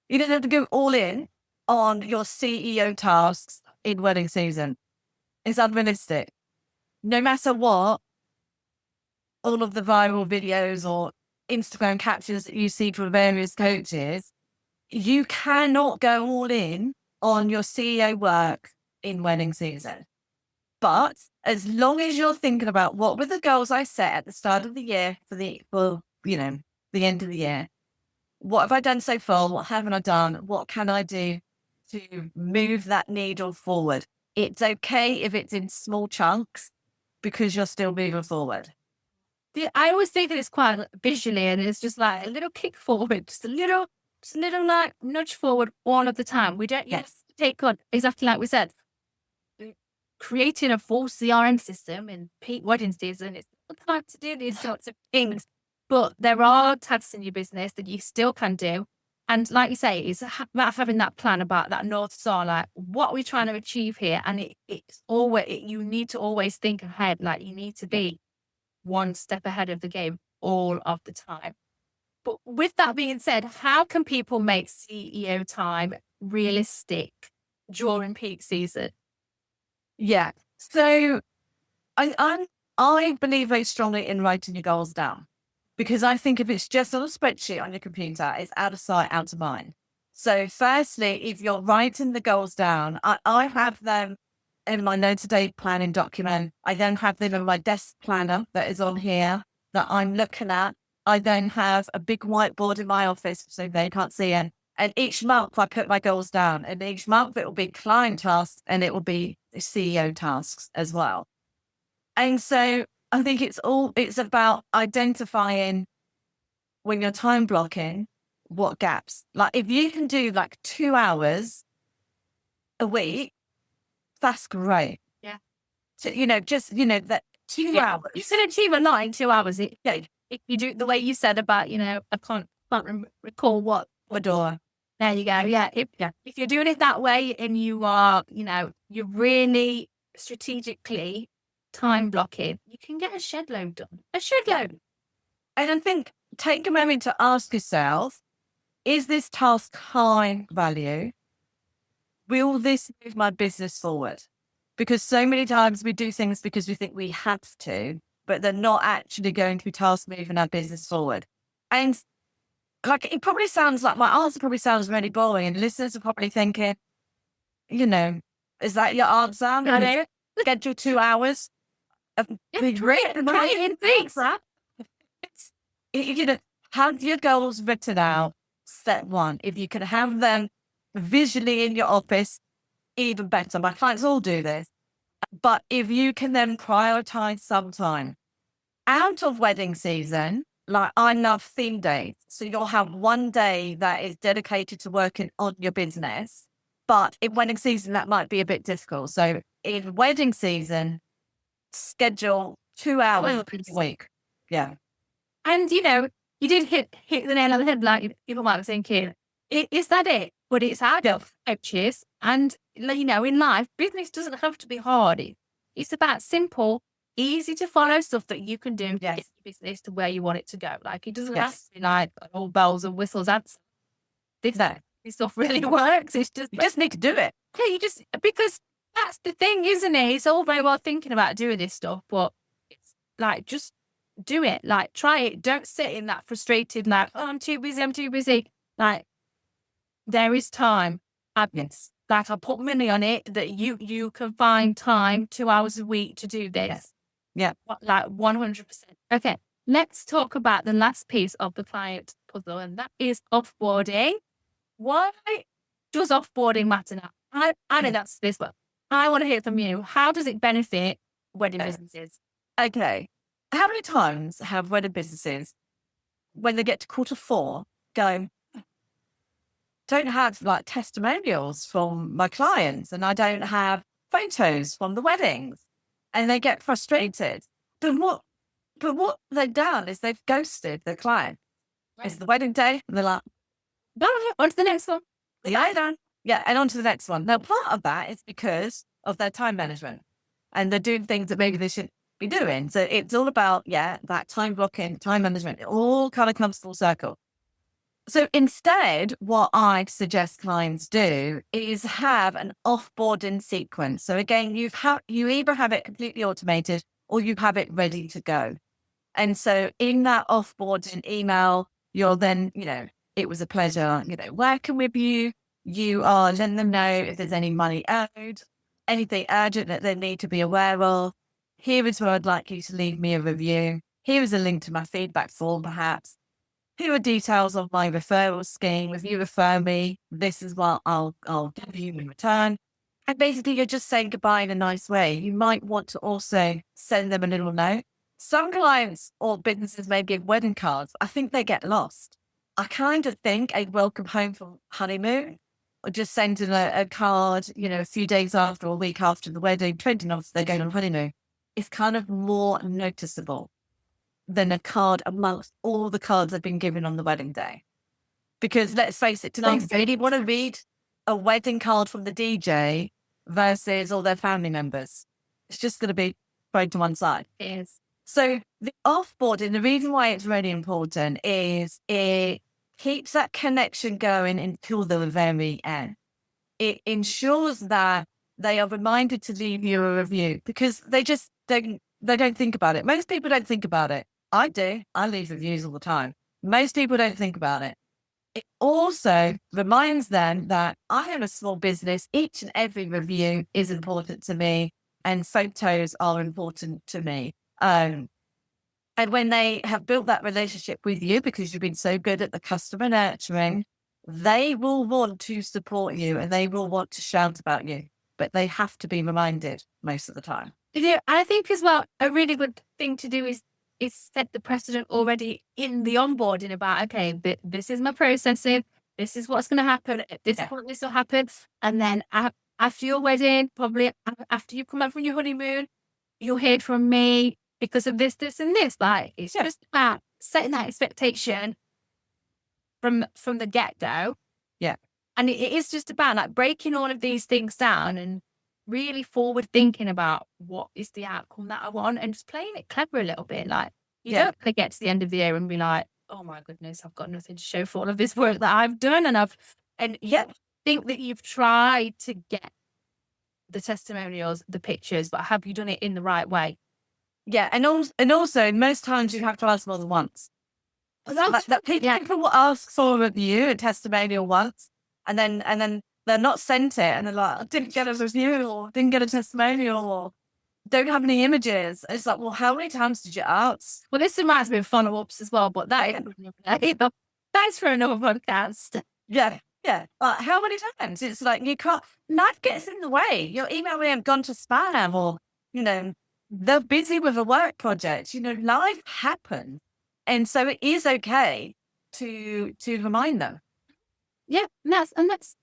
You don't have to go all in on your CEO tasks in wedding season. It's unrealistic. No matter what, all of the viral videos or Instagram captions that you see from various coaches, you cannot go all in on your CEO work in wedding season. But as long as you're thinking about what were the goals I set at the start of the year for the end of the year, what have I done so far? What haven't I done? What can I do to move that needle forward? It's okay if it's in small chunks because you're still moving forward. I always think that it's quite visually, and it's just like a little kick forward, just a little like nudge forward all of the time. We don't take on, exactly like we said, creating a full CRM system in peak wedding season. It's not the time to do these sorts of things, but there are tasks in your business that you still can do. And like you say, it's about having that plan, about that North Star, like what are we trying to achieve here? And it's always, you need to always think ahead. Like you need to be one step ahead of the game all of the time. But with that being said, how can people make CEO time realistic during peak season? Yeah. So I believe very strongly in writing your goals down, because I think if it's just on a spreadsheet on your computer, it's out of sight, out of mind. So firstly, if you're writing the goals down, I have them in my day planning document. I then have them in my desk planner that is on here that I'm looking at. I then have a big whiteboard in my office so they can't see it. And each month I put my goals down, and each month it will be client tasks and it will be CEO tasks as well. And so I think it's about identifying when you're time blocking what gaps. Like if you can do like 2 hours a week, that's great. Yeah. So, that 2 hours. You can achieve a lot in 2 hours. If you do it the way you said about, I can't recall what door. There you go. Yeah. If you're doing it that way and you are, you're really strategically time blocking, you can get a shed load done. A shed load. And I think take a moment to ask yourself, is this task high value? Will this move my business forward? Because so many times we do things because we think we have to, but they're not actually going to be task moving our business forward. And like, it probably sounds like my answer probably sounds really boring, and listeners are probably thinking, is that your answer? Schedule 2 hours of great things. Have your goals written out. Step one. If you can have them visually in your office, even better. My clients all do this. But if you can then prioritize some time out of wedding season, like I love theme days. So you'll have one day that is dedicated to working on your business. But in wedding season, that might be a bit difficult. So in wedding season, schedule 2 hours a week. Yeah. And, you did hit the nail on the head. Like people might be thinking, is that it? But it's hard enough, coaches. And, in life, business doesn't have to be hard. It's about simple, easy to follow stuff that you can do to get your business to where you want it to go. Like it doesn't have to be like all bells and whistles. This stuff really works. It's just, you just need to do it. Yeah, because that's the thing, isn't it? It's all very well thinking about doing this stuff, but it's like, just do it. Like, try it. Don't sit in that frustrated, like, oh, I'm too busy. Like, there is time. Like, I put money on it that you can find time 2 hours a week to do this. Yes. Yeah. Like 100%. Okay. Let's talk about the last piece of the client puzzle, and that is offboarding. Why does offboarding matter now? I know that's this one. I want to hear from you. How does it benefit wedding businesses? Okay. How many times have wedding businesses, when they get to quarter four, go, don't have like testimonials from my clients and I don't have photos from the weddings, and they get frustrated. But what they've done is they've ghosted the client. It's the wedding day, and they're like, Bye, on to the next one. yeah, done. Yeah, and on to the next one. Now, part of that is because of their time management, and they're doing things that maybe they shouldn't be doing. So it's all about, that time blocking, time management. It all kind of comes full circle. So instead, what I suggest clients do is have an offboarding sequence. So again, you either have it completely automated or you have it ready to go. And so in that offboarding email, you'll then, it was a pleasure, working with you. You are letting them know if there's any money owed, anything urgent that they need to be aware of. Here is where I'd like you to leave me a review. Here is a link to my feedback form, perhaps. Here are details of my referral scheme. If you refer me, this is what I'll give you in return. And basically, you're just saying goodbye in a nice way. You might want to also send them a little note. Some clients or businesses may give wedding cards. I think they get lost. I kind of think a welcome home from honeymoon, or just sending a card, a few days after or a week after the wedding, depending on if they're going on honeymoon, is kind of more noticeable than a card amongst all the cards they've been given on the wedding day. Because let's face it, do they really want to read a wedding card from the DJ versus all their family members? It's just going to be thrown to one side. It is. So the offboarding, the reason why it's really important is it keeps that connection going until the very end. It ensures that they are reminded to leave you a review, because they don't think about it. Most people don't think about it. I do. I leave reviews all the time. Most people don't think about it. It also reminds them that I am a small business. Each and every review is important to me, and photos are important to me. And when they have built that relationship with you, because you've been so good at the customer nurturing, they will want to support you and they will want to shout about you, but they have to be reminded most of the time. Yeah, I think as well, a really good thing to do is set the precedent already in the onboarding about, okay, this is my processing, this is what's going to happen, at this point this will happen. And then after your wedding, probably after you come back from your honeymoon, you'll hear from me because of this, this, and this. Like, it's just about setting that expectation from the get-go. Yeah. And it is just about like breaking all of these things down and really forward thinking about what is the outcome that I want, and just playing it clever a little bit. Like, you don't want to get to the end of the year and be like, oh my goodness, I've got nothing to show for all of this work that I've done. And think that you've tried to get the testimonials, the pictures, but have you done it in the right way? Yeah. And also most times you have to ask more than once. People will ask for a review, a testimonial once, and then they're not sent it, and they're like, I didn't get a review, or didn't get a testimonial, or don't have any images. It's like, well, how many times did you ask? Well, this reminds me of follow-ups as well, but that's for another podcast. Yeah. How many times? It's like, you can't, life gets in the way. Your email may have gone to spam, or, they're busy with a work project. Life happens. And so it is okay to remind them. Yeah. And that's,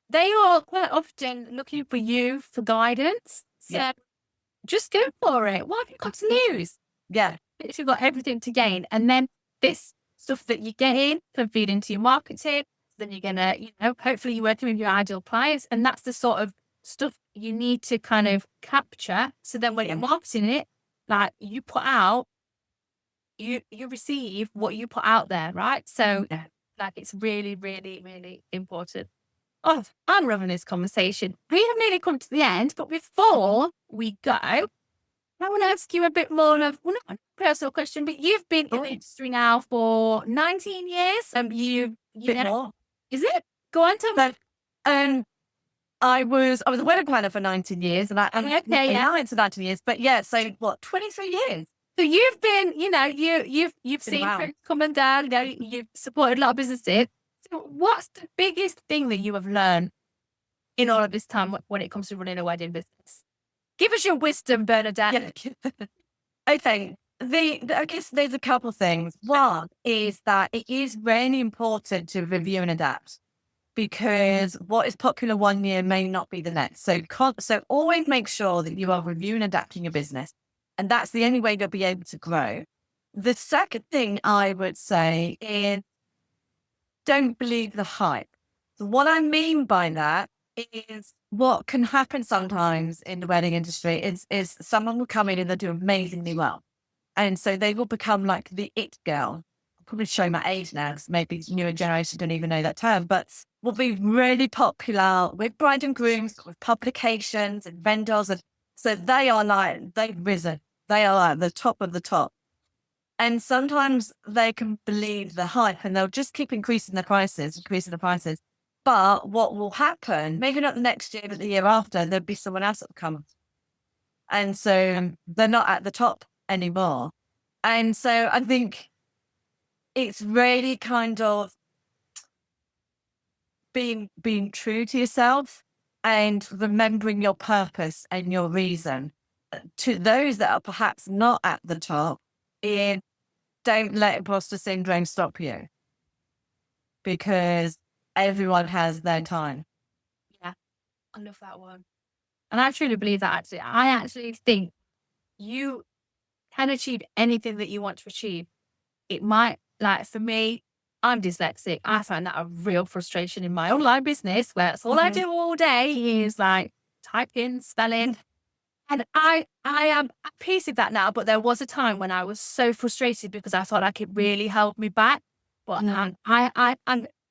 they are quite often looking for you for guidance. So just go for it. What have you got to lose? Yeah. You've got everything to gain. And then this stuff that you get in can feed into your marketing. Then you're going to, hopefully you're working with your ideal clients. And that's the sort of stuff you need to kind of capture. So then when you're marketing it, like you put out, you receive what you put out there, right? So like it's really, really, really important. Oh, I'm loving this conversation. We have nearly come to the end, but before we go, I want to ask you a bit more of, well, not a personal question, but you've been in the industry now for 19 years. You more. Is it? Go on, tell me. I was a wedding planner for 19 years, and now it's 19 years. But so what? 23 years. So you've been, you've seen things come and down. You've supported a lot of businesses. So what's the biggest thing that you have learned in all of this time when it comes to running a wedding business? Give us your wisdom, Bernadette. Yeah. Okay. I guess there's a couple things. One is that it is really important to review and adapt, because what is popular one year may not be the next. So always make sure that you are reviewing and adapting your business. And that's the only way you'll be able to grow. The second thing I would say is don't believe the hype. So what I mean by that is what can happen sometimes in the wedding industry is someone will come in and they'll do amazingly well. And so they will become like the it girl. I'll probably show my age now because maybe newer generation don't even know that term, but will be really popular with bride and grooms, with publications and vendors. And so they are like, they've risen. They are like the top of the top. And sometimes they can believe the hype and they'll just keep increasing the prices. But what will happen, maybe not next year, but the year after, there'll be someone else that will come. And so they're not at the top anymore. And so I think it's really kind of being true to yourself and remembering your purpose and your reason. To those that are perhaps not at the top, don't let imposter syndrome stop you, because everyone has their time. Yeah, I love that one. And I truly believe that actually. I actually think you can achieve anything that you want to achieve. It might, like for me, I'm dyslexic. I find that a real frustration in my online business, where that's all I do all day is like typing, spelling. And I am at peace with that now. But there was a time when I was so frustrated because I thought like it really held me back. But and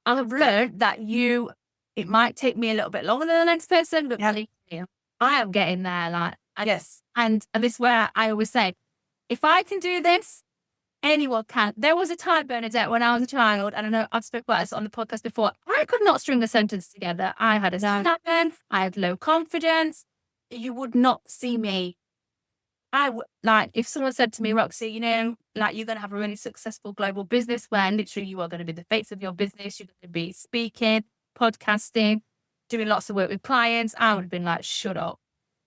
I've learned that it might take me a little bit longer than the next person, but I am getting there. Like, Yes. And this is where I always say, if I can do this, anyone can. There was a time, Bernadette, when I was a child, and I know I've spoken about this on the podcast before, I could not string a sentence together. I had a Chapman, I had low confidence. You would not see me. Like if someone said to me, Roxy, like you're going to have a really successful global business where literally you are going to be the face of your business. You're going to be speaking, podcasting, doing lots of work with clients. I would have been like, shut up.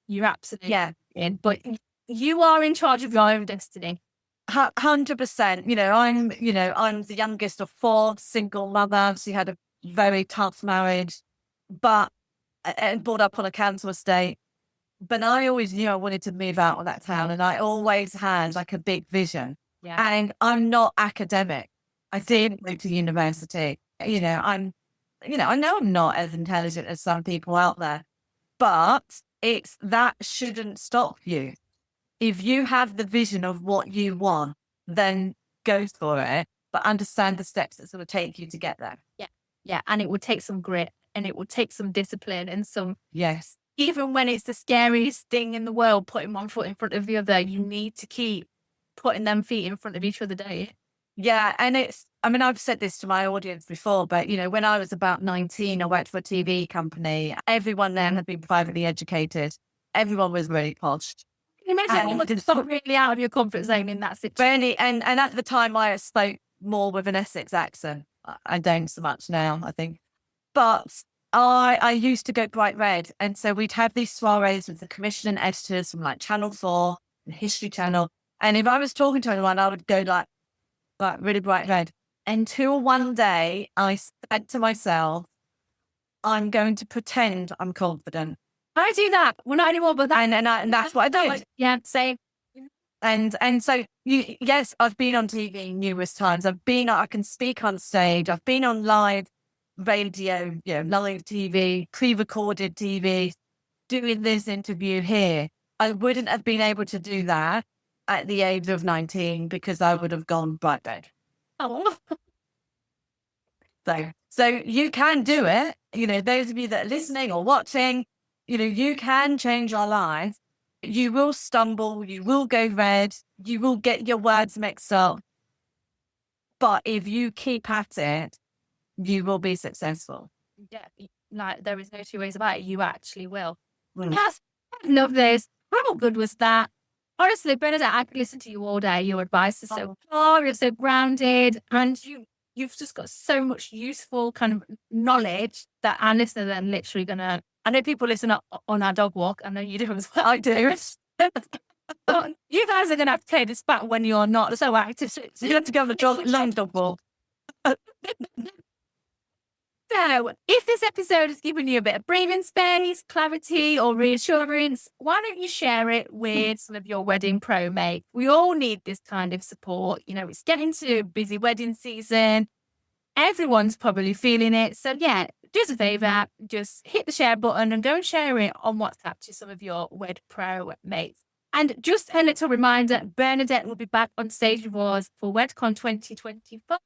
You're absolutely in. But you are in charge of your own destiny. 100%. I'm the youngest of 4, single mother. She had a very tough marriage, and brought up on a council estate. But I always knew I wanted to move out of that town, and I always had like a big vision. Yeah. And I'm not academic. I didn't go to university. I know I'm not as intelligent as some people out there, but that shouldn't stop you. If you have the vision of what you want, then go for it, but understand the steps that's going to take you to get there. Yeah. Yeah. And it would take some grit, and it would take some discipline and some. Yes. Even when it's the scariest thing in the world, putting one foot in front of the other, you need to keep putting them feet in front of each other, don't you? Yeah. And I've said this to my audience before, but when I was about 19, I worked for a TV company. Everyone then had been privately educated. Everyone was really posh. Can you imagine you must have really out of your comfort zone in that situation? Really, and at the time I spoke more with an Essex accent. I don't so much now, I think. But I used to go bright red. And so we'd have these soirees with the commission and editors from like Channel 4 and History Channel. And if I was talking to anyone, I would go like really bright red. Until one day I said to myself, I'm going to pretend I'm confident. I do that. Well, not anymore, but and that's what I did. Yeah, same. And so yes, I've been on TV numerous times. I can speak on stage. I've been on live radio, live TV, pre-recorded TV, doing this interview here. I wouldn't have been able to do that at the age of 19 because I would have gone bright red. Oh. So you can do it. Those of you that are listening or watching, you can change your life. You will stumble. You will go red. You will get your words mixed up. But if you keep at it, you will be successful. Yeah, like there is no two ways about it. You actually will. Yes, I love this. How good was that? Honestly, Bernadette, I could listen to you all day. Your advice is so pure, you're so grounded, and you've just got so much useful kind of knowledge that our listeners are literally gonna I know people listen on our dog walk. I know you do as well. I do. You guys are going to have to play this back when you're not so active. So you have to go on a long dog walk. So, if this episode has given you a bit of breathing space, clarity, or reassurance, why don't you share it with some of your wedding pro mates? We all need this kind of support. You know, it's getting to busy wedding season. Everyone's probably feeling it. So, yeah, do us a favor, just hit the share button and go and share it on WhatsApp to some of your wed pro mates. And just a little reminder, Bernadette will be back on stage with us for WedCon 2025.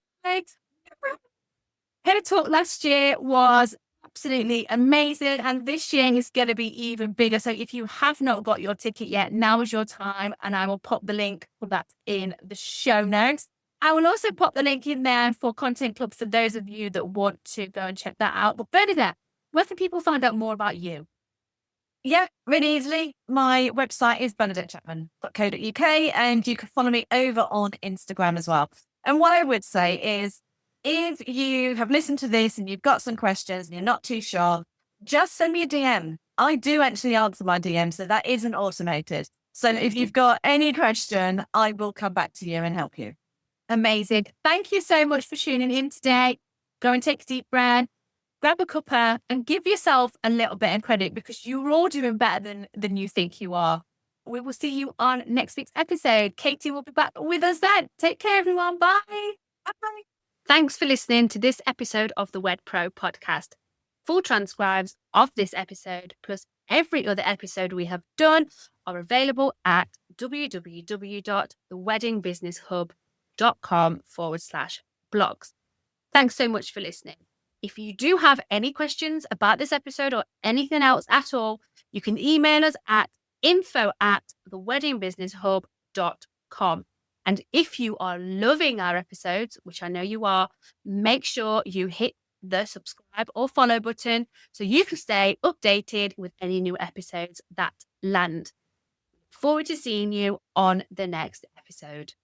Her talk last year was absolutely amazing, and this year is going to be even bigger. So if you have not got your ticket yet, now is your time, and I will pop the link for that in the show notes. I will also pop the link in there for Content Club for those of you that want to go and check that out. But Bernadette, where can people find out more about you? Yeah, really easily. My website is bernadettechapman.co.uk, and you can follow me over on Instagram as well. And what I would say is, if you have listened to this and you've got some questions and you're not too sure, just send me a DM. I do actually answer my DM, so that isn't automated. So if you've got any question, I will come back to you and help you. Amazing. Thank you so much for tuning in today. Go and take a deep breath, grab a cuppa, and give yourself a little bit of credit, because you're all doing better than you think you are. We will see you on next week's episode. Katie will be back with us then. Take care, everyone. Bye. Bye. Thanks for listening to this episode of the Wed Pro podcast. Full transcripts of this episode, plus every other episode we have done, are available at www.theweddingbusinesshub.com/blogs. Thanks so much for listening. If you do have any questions about this episode or anything else at all, you can email us at info@theweddingbusinesshub.com. And if you are loving our episodes, which I know you are, make sure you hit the subscribe or follow button so you can stay updated with any new episodes that land. Forward to seeing you on the next episode.